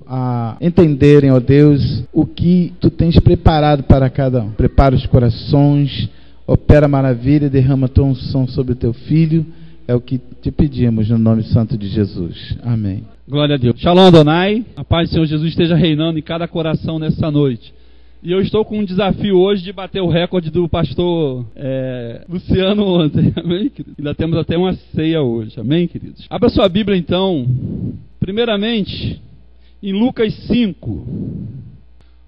a entenderem, ó Deus, o que Tu tens preparado para cada um. Prepara os corações, opera maravilha, derrama Tua unção sobre o Teu Filho. É o que Te pedimos no nome santo de Jesus. Amém. Glória a Deus. Shalom Adonai. A paz do Senhor Jesus esteja reinando em cada coração nessa noite. E eu estou com um desafio hoje de bater o recorde do pastor Luciano ontem. Amém, queridos? Ainda temos até uma ceia hoje. Amém, queridos? Abra sua Bíblia então. Primeiramente, em Lucas 5.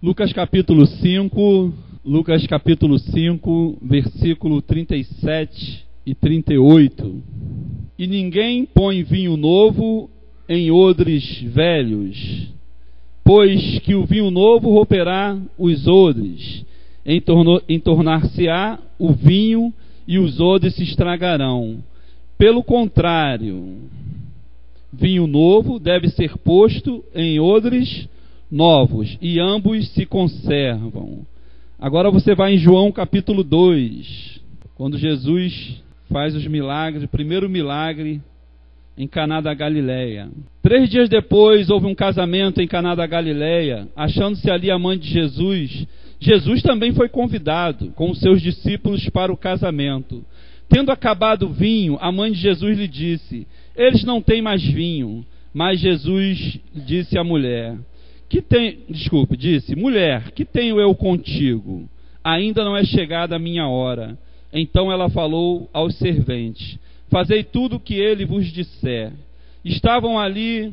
Lucas capítulo 5. Lucas capítulo 5, versículo 37 e 38. E ninguém põe vinho novo em odres velhos, pois que o vinho novo romperá os odres, entornar-se-á o vinho e os odres se estragarão. Pelo contrário, vinho novo deve ser posto em odres novos, e ambos se conservam. Agora você vai em João capítulo 2, quando Jesus faz os milagres, o primeiro milagre em Caná da Galileia. 3 dias depois houve um casamento em Caná da Galileia. Achando-se ali a mãe de Jesus, Jesus também foi convidado com os seus discípulos para o casamento. Tendo acabado o vinho, a mãe de Jesus lhe disse: eles não têm mais vinho. Mas Jesus disse à mulher: mulher, que tenho eu contigo? Ainda não é chegada a minha hora. Então ela falou aos serventes: fazei tudo o que ele vos disser. Estavam ali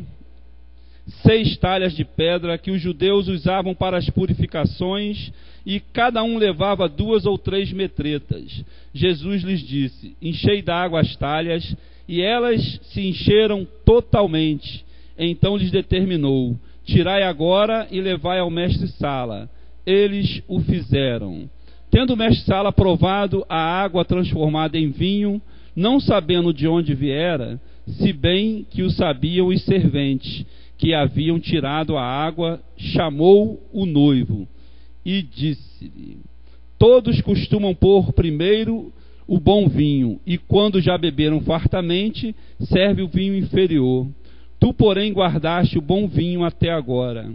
6 talhas de pedra que os judeus usavam para as purificações, e cada um levava 2 ou 3 metretas. Jesus lhes disse: enchei d'água as talhas, e elas se encheram totalmente. Então lhes determinou: tirai agora e levai ao mestre-sala. Eles o fizeram. Tendo o mestre-sala provado a água transformada em vinho, não sabendo de onde viera, se bem que o sabiam os serventes que haviam tirado a água, chamou o noivo e disse-lhe: todos costumam pôr primeiro o bom vinho, e quando já beberam fartamente, serve o vinho inferior. Tu, porém, guardaste o bom vinho até agora.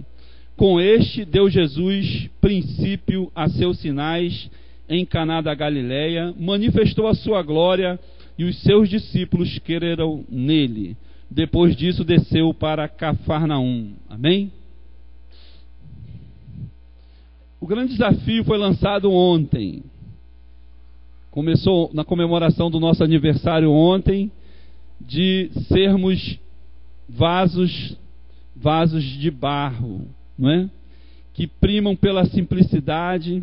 Com este deu Jesus princípio a seus sinais em Caná da Galileia, manifestou a sua glória, e os seus discípulos creram nele. Depois disso desceu para Cafarnaum. Amém? O grande desafio foi lançado ontem. Começou na comemoração do nosso aniversário ontem, de sermos vasos de barro, não é? Que primam pela simplicidade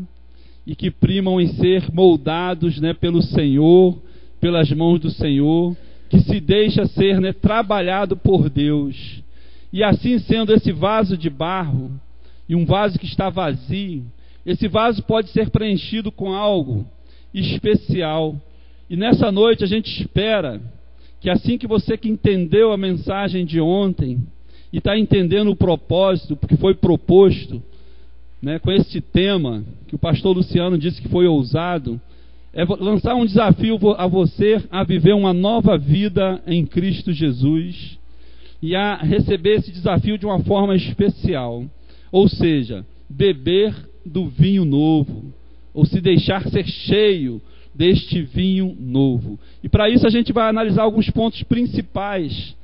e que primam em ser moldados, né, pelo Senhor, pelas mãos do Senhor, que se deixa ser, né, trabalhado por Deus. E assim sendo esse vaso de barro, e um vaso que está vazio, esse vaso pode ser preenchido com algo especial. E nessa noite a gente espera que assim que você que entendeu a mensagem de ontem, e está entendendo o propósito, porque foi proposto, né, com esse tema, que o pastor Luciano disse que foi ousado, é lançar um desafio a você a viver uma nova vida em Cristo Jesus, e a receber esse desafio de uma forma especial, ou seja, beber do vinho novo, ou se deixar ser cheio deste vinho novo. E para isso a gente vai analisar alguns pontos principais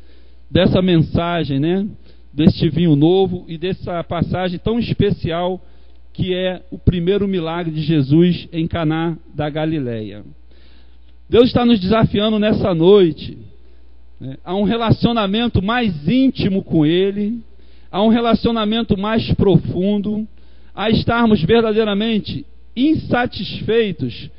dessa mensagem, né? Deste vinho novo e dessa passagem tão especial que é o primeiro milagre de Jesus em Caná da Galileia. Deus está nos desafiando nessa noite, né, a um relacionamento mais íntimo com Ele, a um relacionamento mais profundo, a estarmos verdadeiramente insatisfeitos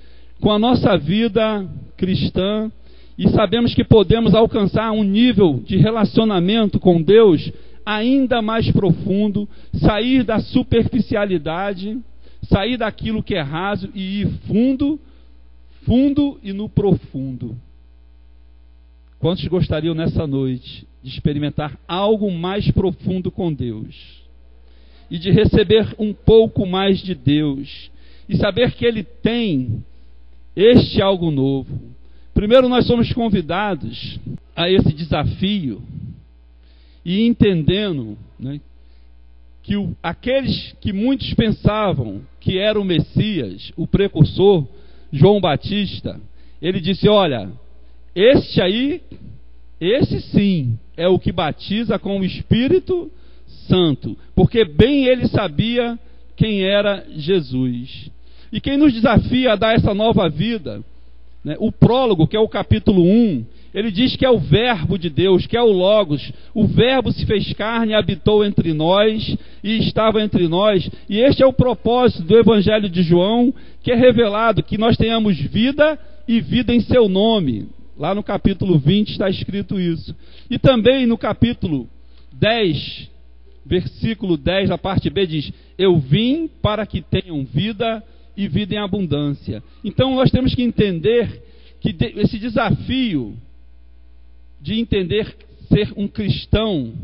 com a nossa vida cristã, e sabemos que podemos alcançar um nível de relacionamento com Deus ainda mais profundo, sair da superficialidade, sair daquilo que é raso e ir fundo e no profundo. Quantos gostariam nessa noite de experimentar algo mais profundo com Deus? E de receber um pouco mais de Deus? E saber que Ele tem este algo novo. Primeiro nós somos convidados a esse desafio. e entendendo, né, que aqueles que muitos pensavam que era o Messias, o precursor, João Batista, ele disse: olha, esse sim é o que batiza com o Espírito Santo, porque bem ele sabia quem era Jesus. E quem nos desafia a dar essa nova vida, né, o prólogo, que é o capítulo 1, ele diz que é o verbo de Deus, que é o Logos. O verbo se fez carne e habitou entre nós, e estava entre nós. E este é o propósito do Evangelho de João, que é revelado que nós tenhamos vida e vida em seu nome. Lá no capítulo 20 está escrito isso. E também no capítulo 10, versículo 10, a parte B diz: eu vim para que tenham vida e vida em abundância. Então nós temos que entender que esse desafio de entender ser um cristão,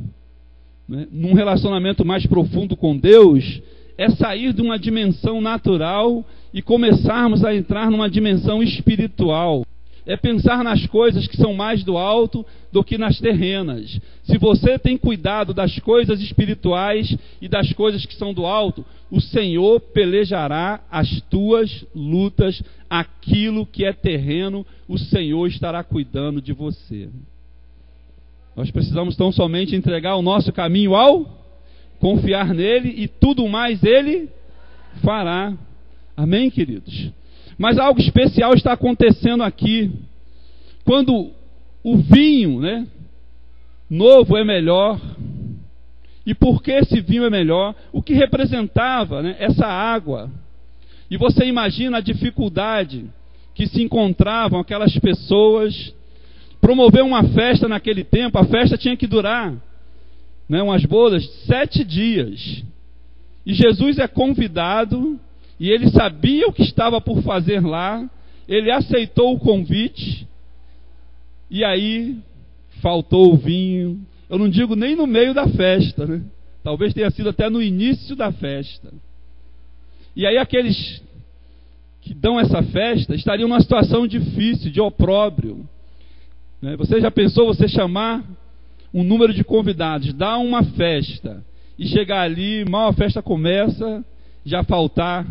né, num relacionamento mais profundo com Deus, é sair de uma dimensão natural e começarmos a entrar numa dimensão espiritual. É pensar nas coisas que são mais do alto do que nas terrenas. Se você tem cuidado das coisas espirituais e das coisas que são do alto, o Senhor pelejará as tuas lutas. Aquilo que é terreno, o Senhor estará cuidando de você. Nós precisamos tão somente entregar o nosso caminho ao confiar nele, e tudo mais ele fará. Amém, queridos? Mas algo especial está acontecendo aqui. Quando o vinho, né, novo é melhor. E por que esse vinho é melhor? O que representava, né, essa água? E você imagina a dificuldade que se encontravam aquelas pessoas. Promover uma festa naquele tempo, a festa tinha que durar, né, umas bodas, 7 dias. E Jesus é convidado, e ele sabia o que estava por fazer lá, ele aceitou o convite, e aí faltou o vinho. Eu não digo nem no meio da festa, né? Talvez tenha sido até no início da festa. E aí aqueles que dão essa festa estariam numa situação difícil, de opróbrio. Você já pensou você chamar um número de convidados, dar uma festa, e chegar ali, mal a festa começa, já faltar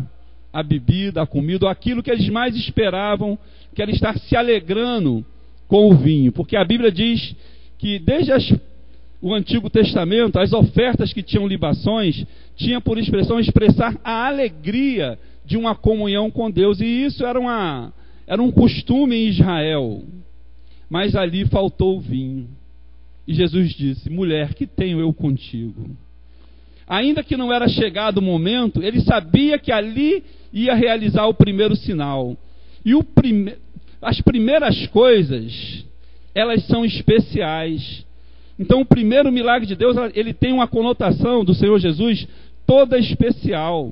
a bebida, a comida, ou aquilo que eles mais esperavam, que era estar se alegrando com o vinho? Porque a Bíblia diz que desde o Antigo Testamento, as ofertas que tinham libações, tinham por expressão expressar a alegria de uma comunhão com Deus, e isso era um costume em Israel. Mas ali faltou o vinho. E Jesus disse: mulher, que tenho eu contigo? Ainda que não era chegado o momento, ele sabia que ali ia realizar o primeiro sinal. E as primeiras coisas, elas são especiais. Então o primeiro milagre de Deus, ele tem uma conotação do Senhor Jesus toda especial.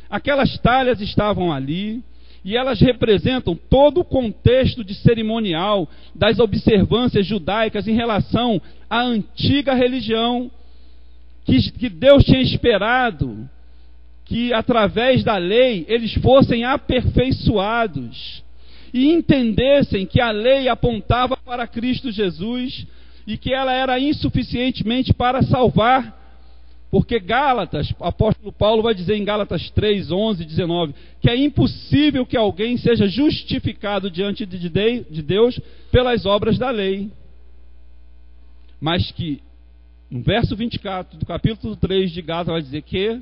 Aquelas talhas estavam ali, e elas representam todo o contexto de cerimonial das observâncias judaicas em relação à antiga religião, que Deus tinha esperado que através da lei eles fossem aperfeiçoados e entendessem que a lei apontava para Cristo Jesus e que ela era insuficientemente para salvar. Porque Gálatas, o apóstolo Paulo vai dizer em Gálatas 3, 11, 19, que é impossível que alguém seja justificado diante de Deus pelas obras da lei. Mas que, no verso 24 do capítulo 3 de Gálatas, vai dizer que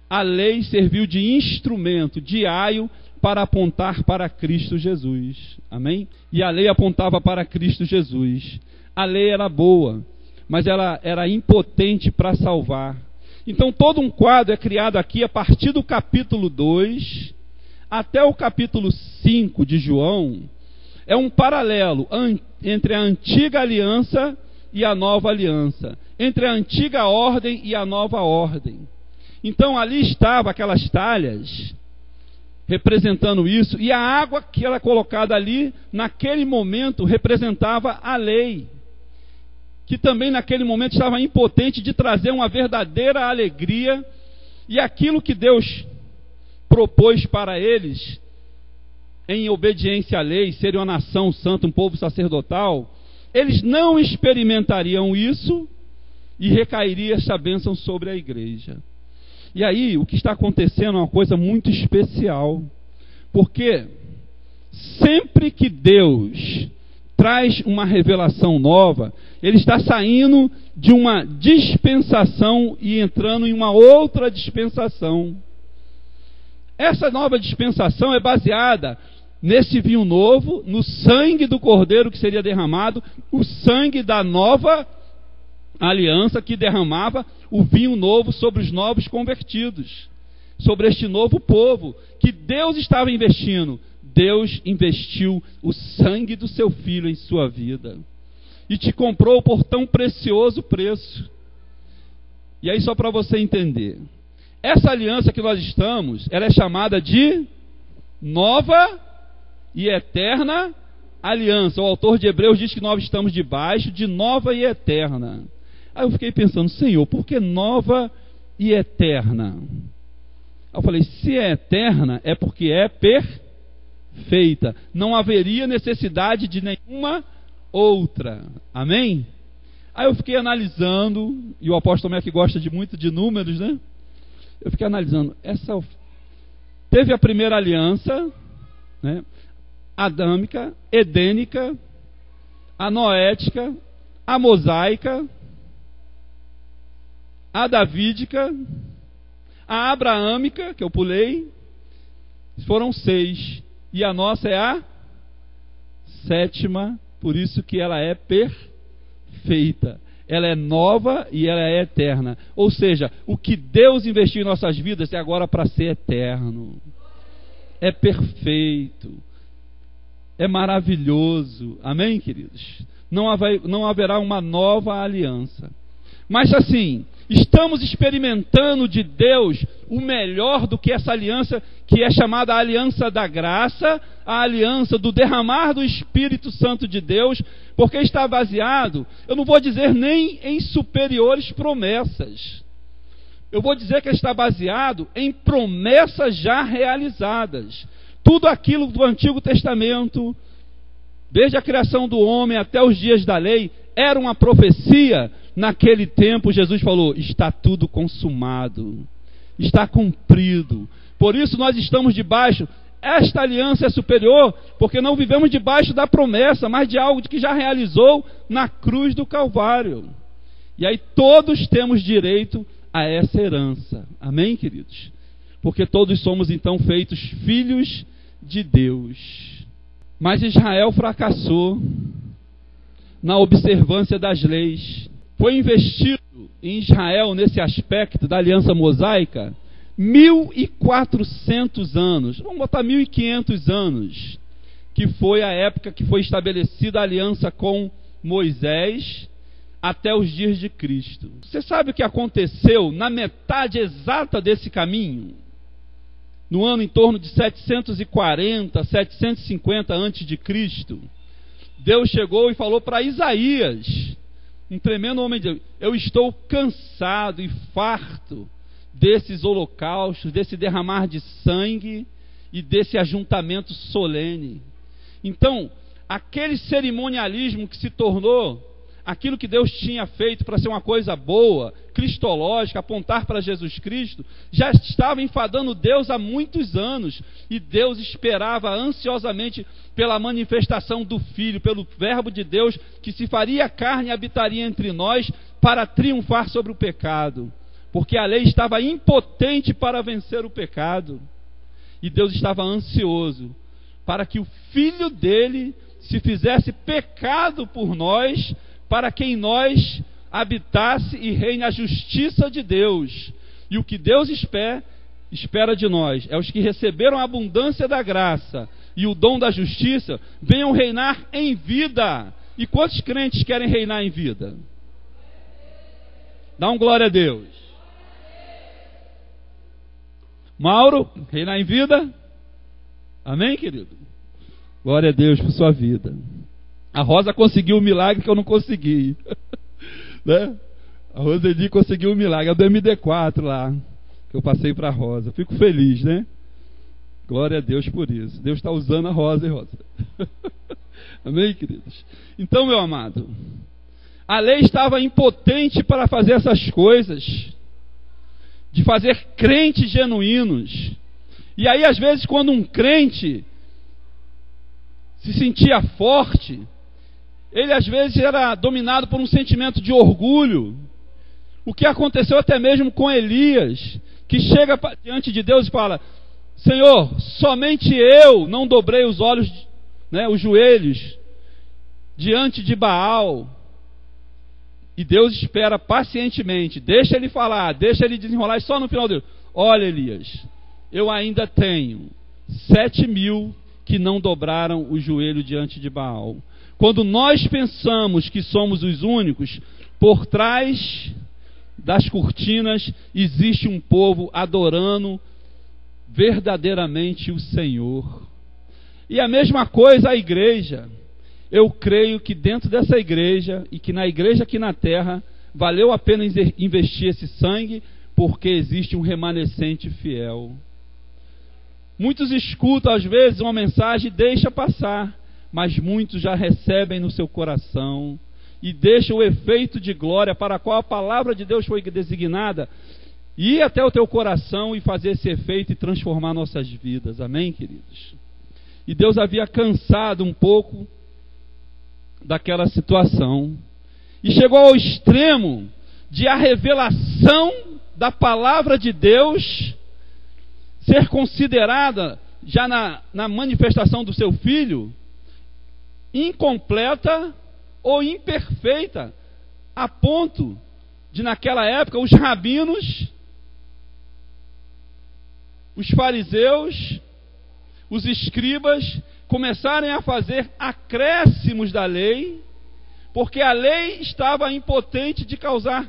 a lei serviu de instrumento, de aio, para apontar para Cristo Jesus. Amém? E a lei apontava para Cristo Jesus. A lei era boa, mas ela era impotente para salvar. Então todo um quadro é criado aqui a partir do capítulo 2 até o capítulo 5 de João. É um paralelo entre a antiga aliança e a nova aliança, entre a antiga ordem e a nova ordem. Então ali estavam aquelas talhas representando isso, e a água que era colocada ali naquele momento representava a lei, que também naquele momento estava impotente de trazer uma verdadeira alegria, e aquilo que Deus propôs para eles, em obediência à lei, serem uma nação santa, um povo sacerdotal, eles não experimentariam isso e recairia esta bênção sobre a igreja. E aí, o que está acontecendo é uma coisa muito especial, porque sempre que Deus traz uma revelação nova, Ele está saindo de uma dispensação e entrando em uma outra dispensação. Essa nova dispensação é baseada nesse vinho novo, no sangue do Cordeiro que seria derramado, o sangue da nova aliança que derramava o vinho novo sobre os novos convertidos, sobre este novo povo que Deus estava investindo. Deus investiu o sangue do seu Filho em sua vida e te comprou por tão precioso preço. E aí, só para você entender, essa aliança que nós estamos, ela é chamada de nova e eterna aliança. O autor de Hebreus diz que nós estamos debaixo de nova e eterna. Aí eu fiquei pensando, Senhor, por que nova e eterna? Aí eu falei, se é eterna, é porque é perfeita. Não haveria necessidade de nenhuma outra. Amém? Aí eu fiquei analisando, e o apóstolo Tomé que gosta muito de números, né? Eu fiquei analisando, teve a primeira aliança, né? Adâmica, edênica, a noética, a mosaica, a davídica, a abraâmica, que eu pulei, foram 6, e a nossa é a 7ª, por isso que ela é perfeita. Ela é nova e ela é eterna. Ou seja, o que Deus investiu em nossas vidas é agora para ser eterno. É perfeito. É maravilhoso. Amém, queridos? Não haverá uma nova aliança. Mas assim, estamos experimentando de Deus o melhor do que essa aliança, que é chamada a aliança da graça, a aliança do derramar do Espírito Santo de Deus, porque está baseado, eu não vou dizer nem em superiores promessas, eu vou dizer que está baseado em promessas já realizadas. Tudo aquilo do Antigo Testamento, desde a criação do homem até os dias da lei, era uma profecia. Naquele tempo Jesus falou, está tudo consumado, está cumprido. Por isso nós estamos debaixo, esta aliança é superior, porque não vivemos debaixo da promessa, mas de algo que já realizou na cruz do Calvário. E aí todos temos direito a essa herança. Amém, queridos? Porque todos somos então feitos filhos de Deus. Mas Israel fracassou na observância das leis. Foi investido em Israel, nesse aspecto da aliança mosaica, 1.400 anos, vamos botar 1.500 anos, que foi a época que foi estabelecida a aliança com Moisés, até os dias de Cristo. Você sabe o que aconteceu na metade exata desse caminho? No ano em torno de 740, 750 antes de Cristo, Deus chegou e falou para Isaías, um tremendo homem de Deus, eu estou cansado e farto desses holocaustos, desse derramar de sangue e desse ajuntamento solene. Então, aquele cerimonialismo que se tornou aquilo que Deus tinha feito para ser uma coisa boa, cristológica, apontar para Jesus Cristo, já estava enfadando Deus há muitos anos, e Deus esperava ansiosamente pela manifestação do Filho, pelo verbo de Deus, que se faria carne e habitaria entre nós, para triunfar sobre o pecado, porque a lei estava impotente para vencer o pecado, e Deus estava ansioso para que o Filho dele se fizesse pecado por nós, para que em nós habitasse e reine a justiça de Deus. E o que Deus espera de nós é os que receberam a abundância da graça e o dom da justiça venham reinar em vida. E quantos crentes querem reinar em vida? Dá um glória a Deus. Mauro, reinar em vida? Amém, querido? Glória a Deus por sua vida. A Rosa conseguiu o milagre que eu não consegui. Né? A Roseli conseguiu o milagre. É do MD4 lá, que eu passei para a Rosa. Fico feliz, né? Glória a Deus por isso. Deus está usando a Rosa, hein, Rosa? Amém, queridos? Então, meu amado, A lei estava impotente para fazer essas coisas, de fazer crentes genuínos. E aí, às vezes, quando um crente se sentia forte, ele às vezes era dominado por um sentimento de orgulho. O que aconteceu até mesmo com Elias, que chega diante de Deus e fala: Senhor, somente eu não dobrei os olhos, os joelhos diante de Baal. E Deus espera pacientemente, deixa ele falar, deixa ele desenrolar, e só no final dele: olha, Elias, eu ainda tenho 7.000 que não dobraram o joelho diante de Baal. Quando nós pensamos que somos os únicos, por trás das cortinas existe um povo adorando verdadeiramente o Senhor. E a mesma coisa a igreja. Eu creio que dentro dessa igreja, e que na igreja aqui na terra, valeu a pena investir esse sangue, porque existe um remanescente fiel. Muitos escutam às vezes uma mensagem e deixam passar, mas muitos já recebem no seu coração e deixam o efeito de glória para a qual a palavra de Deus foi designada ir até o teu coração e fazer esse efeito e transformar nossas vidas. Amém, queridos? E Deus havia cansado um pouco daquela situação e chegou ao extremo de a revelação da palavra de Deus ser considerada já na manifestação do seu filho incompleta ou imperfeita, a ponto de naquela época os rabinos, os fariseus, os escribas começarem a fazer acréscimos da lei, porque a lei estava impotente de causar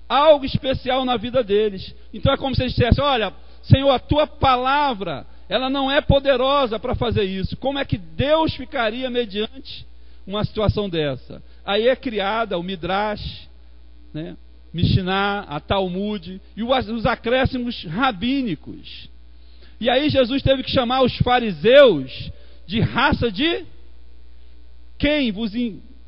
algo especial na vida deles. Então é como se eles dissessem: olha, Senhor, a tua palavra, ela não é poderosa para fazer isso. Como é que Deus ficaria mediante uma situação dessa? Aí é criada o Midrash, Mishnah, a Talmud e os acréscimos rabínicos. E aí Jesus teve que chamar os fariseus de raça de quem vos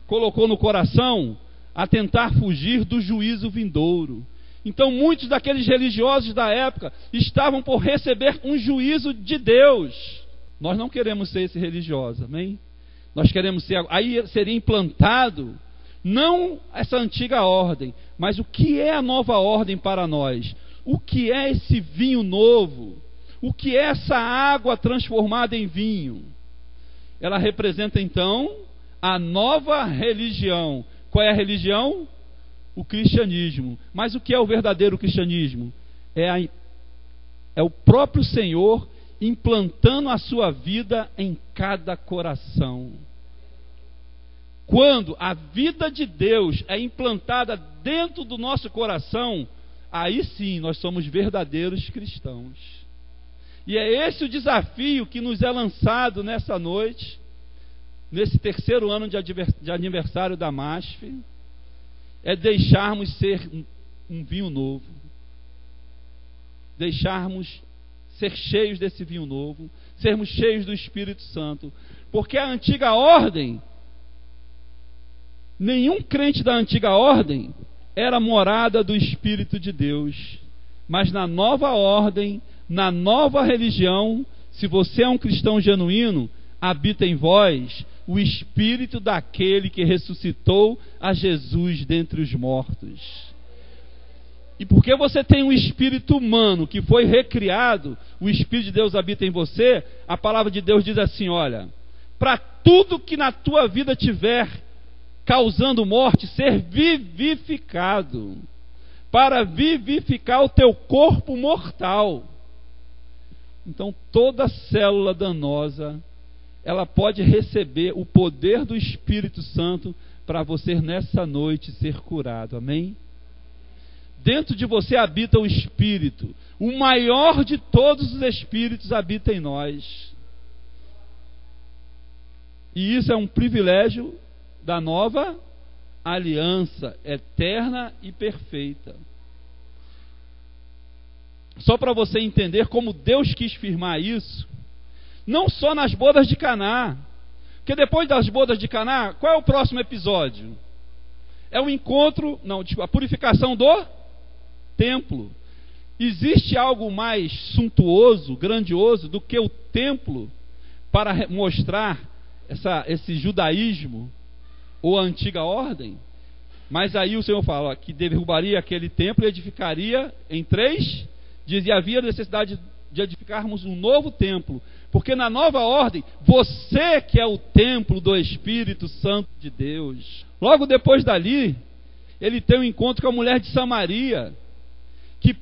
colocou no coração a tentar fugir do juízo vindouro. Então muitos daqueles religiosos da época estavam por receber um juízo de Deus. Nós não queremos ser esse religioso, amém? Nós queremos ser, aí seria implantado não essa antiga ordem, mas o que é a nova ordem para nós? O que é esse vinho novo? O que é essa água transformada em vinho? Ela representa então a nova religião. Qual é a religião? O cristianismo. Mas o que é o verdadeiro cristianismo? É o próprio Senhor implantando a sua vida em cada coração. Quando a vida de Deus é implantada dentro do nosso coração, aí sim nós somos verdadeiros cristãos. E é esse o desafio que nos é lançado nessa noite, nesse terceiro ano de aniversário da MASF, é deixarmos ser um vinho novo, deixarmos ser cheios desse vinho novo, sermos cheios do Espírito Santo, porque a antiga ordem, nenhum crente da antiga ordem era morada do Espírito de Deus, mas na nova ordem, na nova religião, se você é um cristão genuíno, habita em vós o Espírito daquele que ressuscitou a Jesus dentre os mortos. E porque você tem um espírito humano que foi recriado, o Espírito de Deus habita em você, a palavra de Deus diz assim: olha, para tudo que na tua vida tiver causando morte, ser vivificado, para vivificar o teu corpo mortal. Então toda célula danosa, ela pode receber o poder do Espírito Santo para você nessa noite ser curado, amém? Dentro de você habita o Espírito, o maior de todos os Espíritos habita em nós. E isso é um privilégio da nova aliança, eterna e perfeita. Só para você entender como Deus quis firmar isso, não só nas bodas de Caná, porque depois das bodas de Caná, qual é o próximo episódio? é o encontro, a purificação do templo. Existe algo mais suntuoso, grandioso do que o templo para mostrar esse judaísmo ou a antiga ordem? Mas aí o Senhor fala que derrubaria aquele templo e edificaria em 3 dias, e havia necessidade de edificarmos um novo templo, porque na nova ordem, você que é o templo do Espírito Santo de Deus. Logo depois dali, ele tem um encontro com a mulher de Samaria, que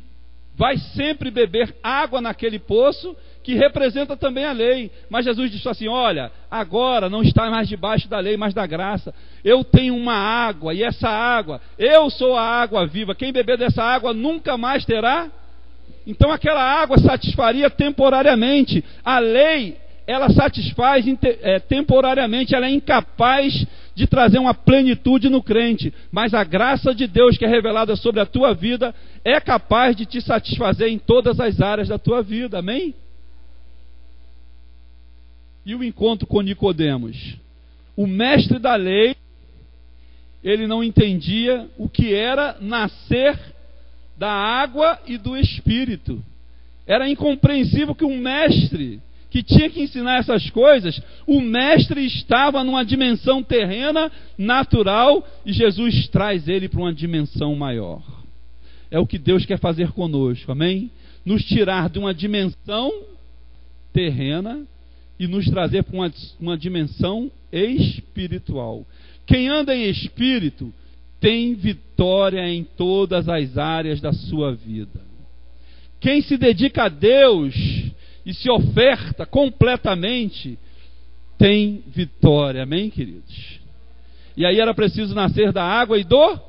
vai sempre beber água naquele poço, que representa também a lei. Mas Jesus disse assim: olha, agora não está mais debaixo da lei, mas da graça. Eu tenho uma água, e essa água, eu sou a água viva. Quem beber dessa água nunca mais terá. Então aquela água satisfaria temporariamente. A lei, ela satisfaz temporariamente, ela é incapaz de trazer uma plenitude no crente. Mas a graça de Deus que é revelada sobre a tua vida é capaz de te satisfazer em todas as áreas da tua vida. Amém? E o encontro com Nicodemos? O mestre da lei, ele não entendia o que era nascer da água e do Espírito. Era incompreensível que um mestre que tinha que ensinar essas coisas, o mestre estava numa dimensão terrena, natural, e Jesus traz ele para uma dimensão maior. É o que Deus quer fazer conosco, amém? Nos tirar de uma dimensão terrena e nos trazer para uma dimensão espiritual. Quem anda em espírito tem vitória em todas as áreas da sua vida. Quem se dedica a Deus e se oferta completamente tem vitória, amém, queridos? E aí era preciso nascer da água e do...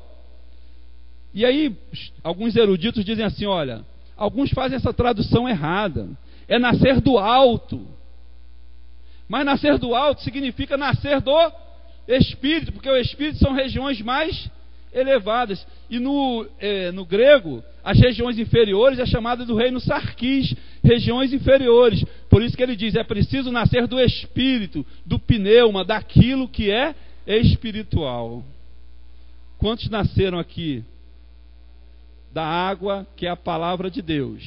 E aí alguns eruditos dizem assim, olha, alguns fazem essa tradução errada, é nascer do alto. Mas nascer do alto significa nascer do Espírito, porque o Espírito são regiões mais elevadas. E no grego, as regiões inferiores é chamada do reino sarquis, regiões inferiores. Por isso que ele diz, é preciso nascer do Espírito, do pneuma, daquilo que é espiritual. Quantos nasceram aqui da água, que é a palavra de Deus?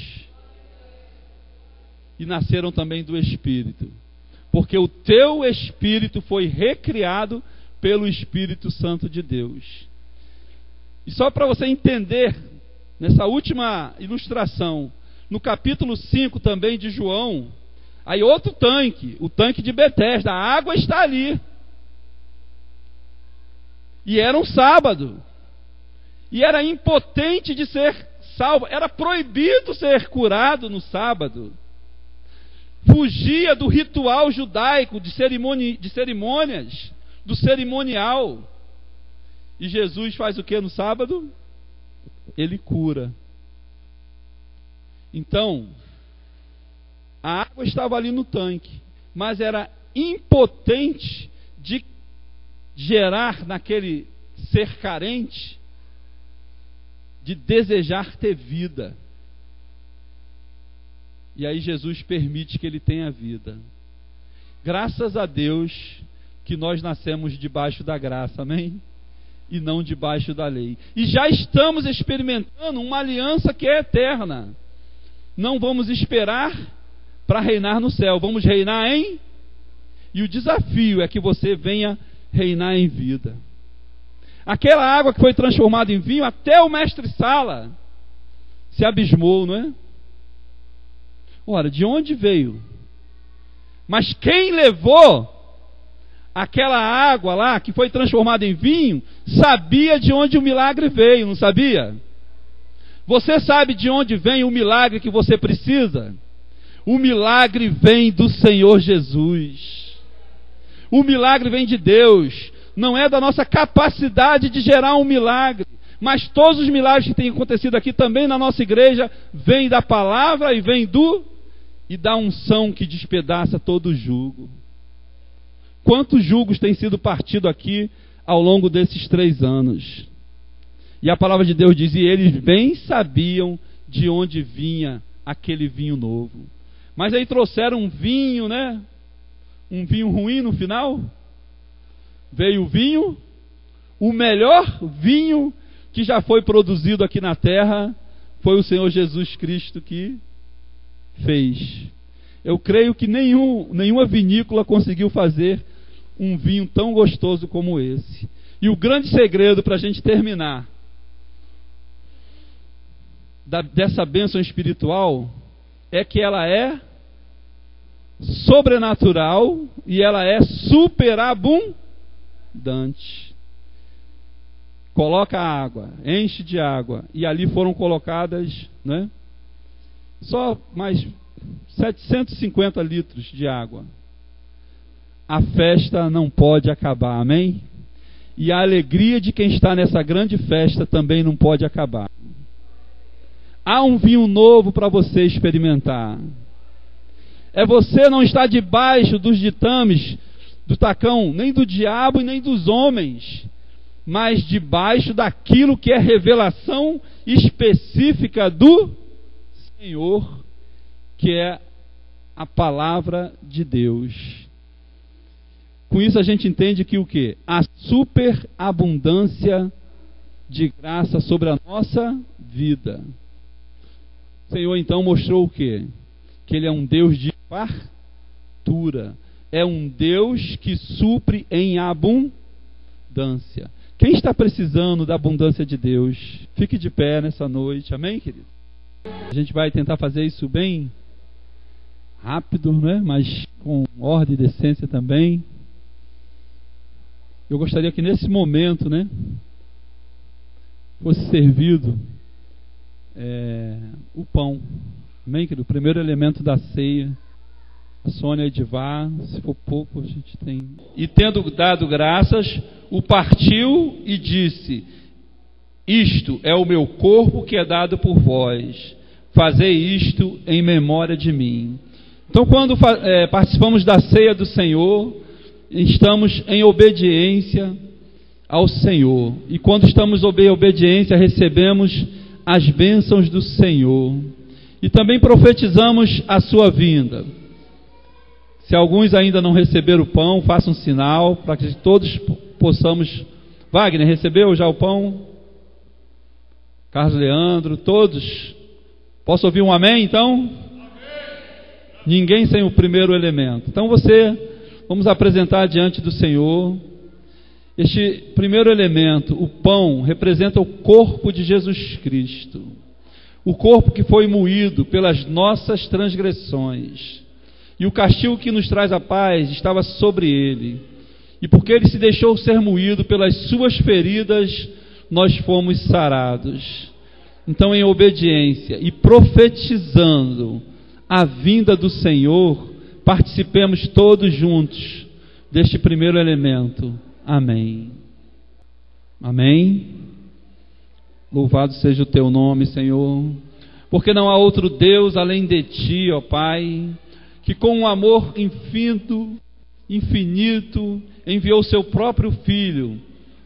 E nasceram também do Espírito. Porque o teu espírito foi recriado pelo Espírito Santo de Deus. E só para você entender, nessa última ilustração, no capítulo 5 também de João, aí outro tanque, o tanque de Betesda, a água está ali. E era um sábado. E era impotente de ser salvo, era proibido ser curado no sábado. Fugia do ritual judaico, de cerimônias, do cerimonial. E Jesus faz o que no sábado? Ele cura. Então, a água estava ali no tanque, mas era impotente de gerar naquele ser carente, de desejar ter vida. E aí Jesus permite que ele tenha vida. Graças a Deus que nós nascemos debaixo da graça, amém? E não debaixo da lei. E já estamos experimentando uma aliança que é eterna. Não vamos esperar para reinar no céu, vamos reinar em... E o desafio é que você venha reinar em vida. Aquela água que foi transformada em vinho, até o mestre Sala se abismou, não é? Ora, de onde veio? Mas quem levou aquela água lá, que foi transformada em vinho, sabia de onde o milagre veio, não sabia? Você sabe de onde vem o milagre que você precisa? O milagre vem do Senhor Jesus. O milagre vem de Deus. Não é da nossa capacidade de gerar um milagre. Mas todos os milagres que têm acontecido aqui também na nossa igreja vêm da palavra e vêm e da unção que despedaça todo jugo. Quantos jugos têm sido partidos aqui ao longo desses 3 anos? E a palavra de Deus diz, e eles bem sabiam de onde vinha aquele vinho novo. Mas aí trouxeram um vinho, né? Um vinho ruim no final. Veio o vinho O melhor vinho que já foi produzido aqui na terra foi o Senhor Jesus Cristo que fez. Eu creio que nenhuma vinícola conseguiu fazer um vinho tão gostoso como esse. E o grande segredo para a gente terminar dessa bênção espiritual é que ela é sobrenatural e ela é superabundante. Coloca a água, enche de água, e ali foram colocadas, né, só mais 750 litros de água. A festa não pode acabar, amém? E a alegria de quem está nessa grande festa também não pode acabar. Há um vinho novo para você experimentar. Você não está debaixo dos ditames do tacão, nem do diabo e nem dos homens, mas debaixo daquilo que é revelação específica do Senhor, que é a palavra de Deus. Com isso a gente entende que o quê? A superabundância de graça sobre a nossa vida. O Senhor então mostrou o quê? Que Ele é um Deus de fartura. É um Deus que supre em abundância. Quem está precisando da abundância de Deus, fique de pé nessa noite, amém, querido? A gente vai tentar fazer isso bem rápido, né? Mas com ordem e decência também. Eu gostaria que nesse momento, né, fosse servido o pão, amém, querido? O primeiro elemento da ceia. A Sônia e Edivar, se for pouco a gente tem. E tendo dado graças, o partiu e disse: isto é o meu corpo que é dado por vós, fazei isto em memória de mim. Então, quando participamos da ceia do Senhor, estamos em obediência ao Senhor, e quando estamos em obediência, recebemos as bênçãos do Senhor, e também profetizamos a sua vinda. Se alguns ainda não receberam o pão, façam um sinal para que todos possamos. Wagner, recebeu já o pão? Carlos Leandro, todos? Posso ouvir um amém então? Amém. Ninguém sem o primeiro elemento. Então vamos apresentar diante do Senhor. Este primeiro elemento, o pão, representa o corpo de Jesus Cristo. O corpo que foi moído pelas nossas transgressões. E o castigo que nos traz a paz estava sobre ele. E porque ele se deixou ser moído pelas suas feridas, nós fomos sarados. Então, em obediência e profetizando a vinda do Senhor, participemos todos juntos deste primeiro elemento. Amém. Amém. Louvado seja o teu nome, Senhor. Porque não há outro Deus além de ti, ó Pai, que com um amor infinito, enviou seu próprio Filho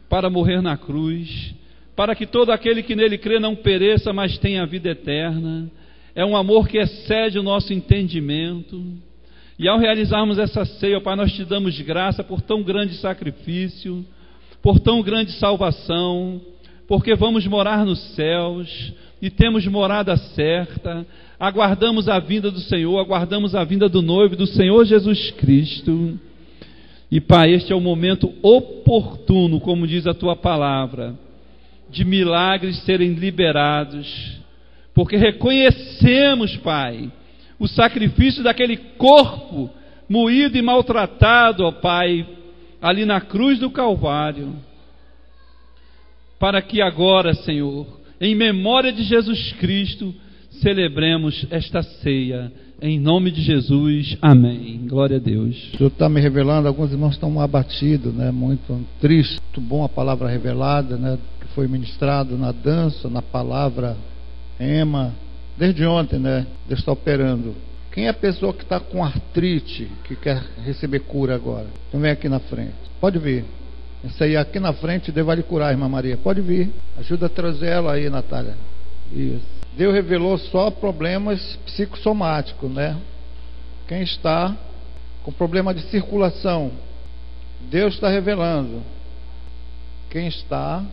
para morrer na cruz, para que todo aquele que nele crê não pereça, mas tenha a vida eterna. É um amor que excede o nosso entendimento. E ao realizarmos essa ceia, Pai, nós te damos graça por tão grande sacrifício, por tão grande salvação, porque vamos morar nos céus e temos morada certa. Aguardamos a vinda do Senhor, aguardamos a vinda do noivo, do Senhor Jesus Cristo. E Pai, este é o momento oportuno, como diz a Tua palavra, de milagres serem liberados, porque reconhecemos, Pai, o sacrifício daquele corpo moído e maltratado, ó Pai, ali na cruz do Calvário, para que agora, Senhor, em memória de Jesus Cristo, celebremos esta ceia, em nome de Jesus, amém. Glória a Deus. O Senhor está me revelando, alguns irmãos estão abatidos, né? Muito triste, muito bom a palavra revelada, né? Que foi ministrado na dança, na palavra rema, desde ontem, né? Deus está operando. Quem é a pessoa que está com artrite, que quer receber cura agora? Então vem aqui na frente, pode vir. Essa aí aqui na frente, Deus vai lhe curar, irmã Maria, pode vir. Ajuda a trazer ela aí, Natália. Isso. Deus revelou só problemas psicossomáticos, né? Quem está com problema de circulação, Deus está revelando. Quem está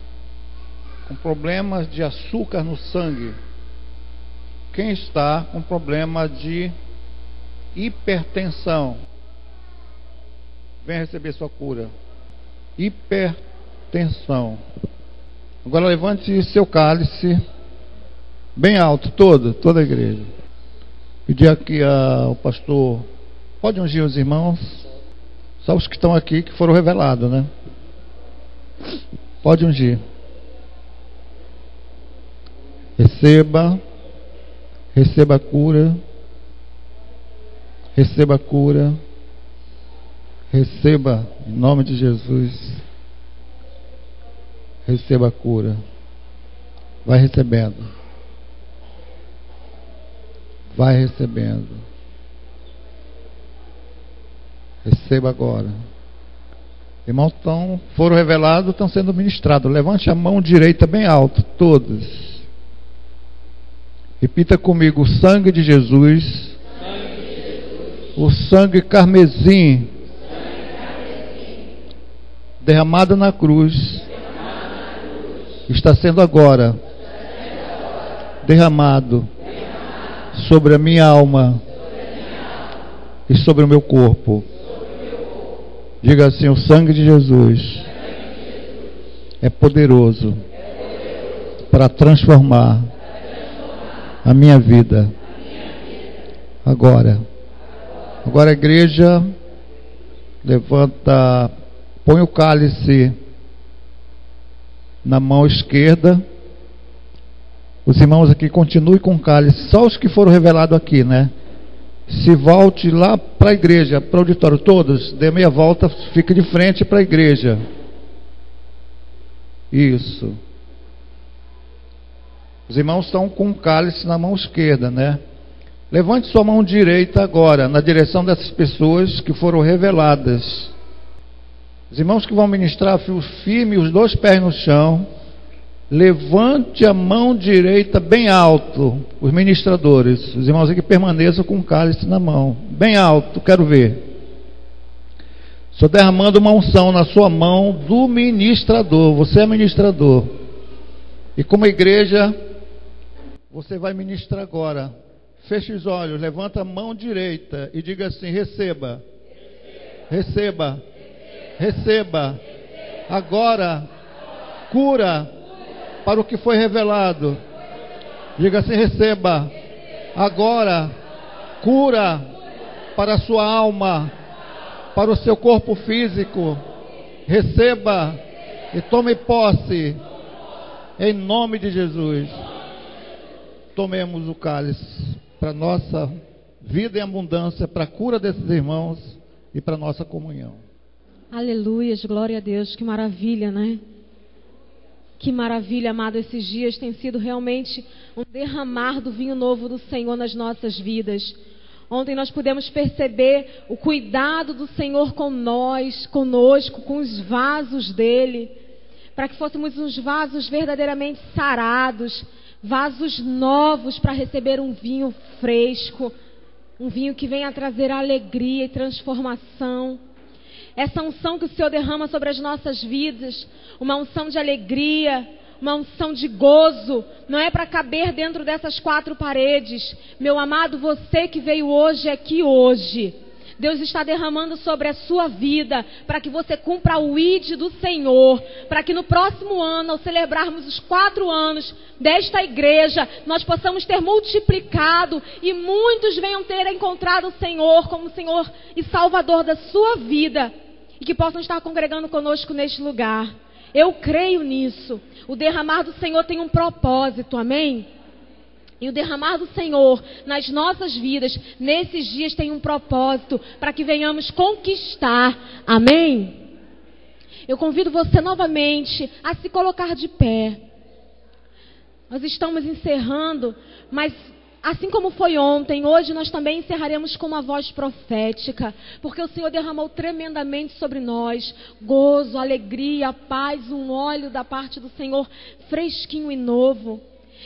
com problemas de açúcar no sangue? Quem está com problema de hipertensão? Venha receber sua cura. Hipertensão. Agora levante seu cálice bem alto, toda a igreja. Pedir aqui ao pastor, pode ungir os irmãos, só os que estão aqui que foram revelados, né? Pode ungir. Receba a cura, receba a cura, receba em nome de Jesus, receba a cura, vai recebendo, receba agora. Irmãos, foram revelados, estão sendo ministrados. Levante a mão direita bem alto, todos. Repita comigo: o sangue de Jesus, o sangue carmesim, derramado na cruz, está sendo agora derramado sobre a minha alma e sobre o meu corpo. Diga assim: o sangue de Jesus é poderoso para transformar a minha vida. Agora a igreja levanta, põe o cálice na mão esquerda. Os irmãos aqui continuem com o cálice, só os que foram revelados aqui, né? Se volte lá para a igreja, para o auditório, todos, dê meia volta, fique de frente para a igreja. Isso. Os irmãos estão com o cálice na mão esquerda, né? Levante sua mão direita agora, na direção dessas pessoas que foram reveladas. Os irmãos que vão ministrar, firme os dois pés no chão. Levante a mão direita bem alto, os ministradores. Os irmãos aqui permaneçam com o cálice na mão, bem alto, quero ver. Estou derramando uma unção na sua mão do ministrador. Você é ministrador. E como igreja, você vai ministrar agora. Feche os olhos, levanta a mão direita e diga assim: receba, receba, receba. Agora, cura para o que foi revelado. Diga assim: receba agora cura para a sua alma, para o seu corpo físico. Receba e tome posse em nome de Jesus. Tomemos o cálice para nossa vida em abundância, para a cura desses irmãos e para a nossa comunhão. Aleluia, glória a Deus, que maravilha, né? Que maravilha, amado, esses dias tem sido realmente um derramar do vinho novo do Senhor nas nossas vidas. Ontem nós pudemos perceber o cuidado do Senhor com nós, conosco, com os vasos dele, para que fôssemos uns vasos verdadeiramente sarados, vasos novos para receber um vinho fresco, um vinho que venha trazer alegria e transformação. Essa unção que o Senhor derrama sobre as nossas vidas, uma unção de alegria, uma unção de gozo, não é para caber dentro dessas quatro paredes. Meu amado, você que veio hoje aqui hoje, Deus está derramando sobre a sua vida, para que você cumpra o ID do Senhor, para que no próximo ano, ao celebrarmos os 4 anos desta igreja, nós possamos ter multiplicado e muitos venham ter encontrado o Senhor como Senhor e Salvador da sua vida, e que possam estar congregando conosco neste lugar. Eu creio nisso. O derramar do Senhor tem um propósito, amém? E o derramar do Senhor nas nossas vidas, nesses dias, tem um propósito para que venhamos conquistar. Amém? Eu convido você novamente a se colocar de pé. Nós estamos encerrando, mas assim como foi ontem, hoje nós também encerraremos com uma voz profética, porque o Senhor derramou tremendamente sobre nós gozo, alegria, paz, um óleo da parte do Senhor fresquinho e novo.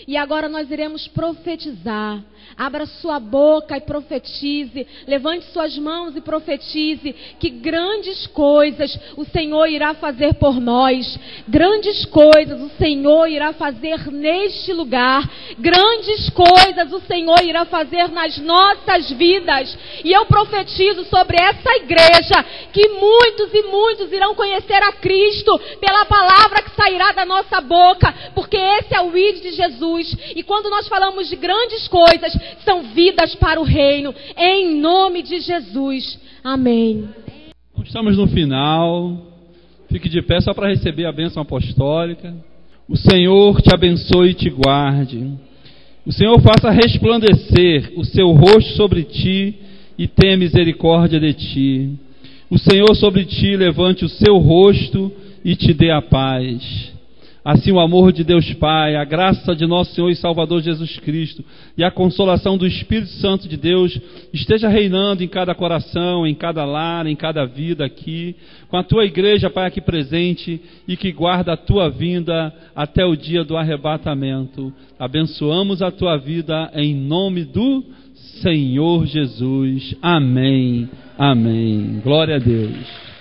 E agora nós iremos profetizar. Abra sua boca e profetize. Levante suas mãos e profetize que grandes coisas o Senhor irá fazer por nós. Grandes coisas o Senhor irá fazer neste lugar. Grandes coisas o Senhor irá fazer nas nossas vidas. E eu profetizo sobre essa igreja que muitos e muitos irão conhecer a Cristo pela palavra que sairá da nossa boca, porque esse é o ID de Jesus. E quando nós falamos de grandes coisas, são vidas para o reino, em nome de Jesus. Amém. Estamos no final. Fique de pé só para receber a bênção apostólica. O Senhor te abençoe e te guarde. O Senhor faça resplandecer o seu rosto sobre ti e tenha misericórdia de ti. O Senhor sobre ti levante o seu rosto e te dê a paz. Assim o amor de Deus Pai, a graça de nosso Senhor e Salvador Jesus Cristo e a consolação do Espírito Santo de Deus esteja reinando em cada coração, em cada lar, em cada vida aqui, com a tua igreja, Pai, aqui presente e que guarda a tua vinda até o dia do arrebatamento. Abençoamos a tua vida em nome do Senhor Jesus. Amém. Amém. Glória a Deus.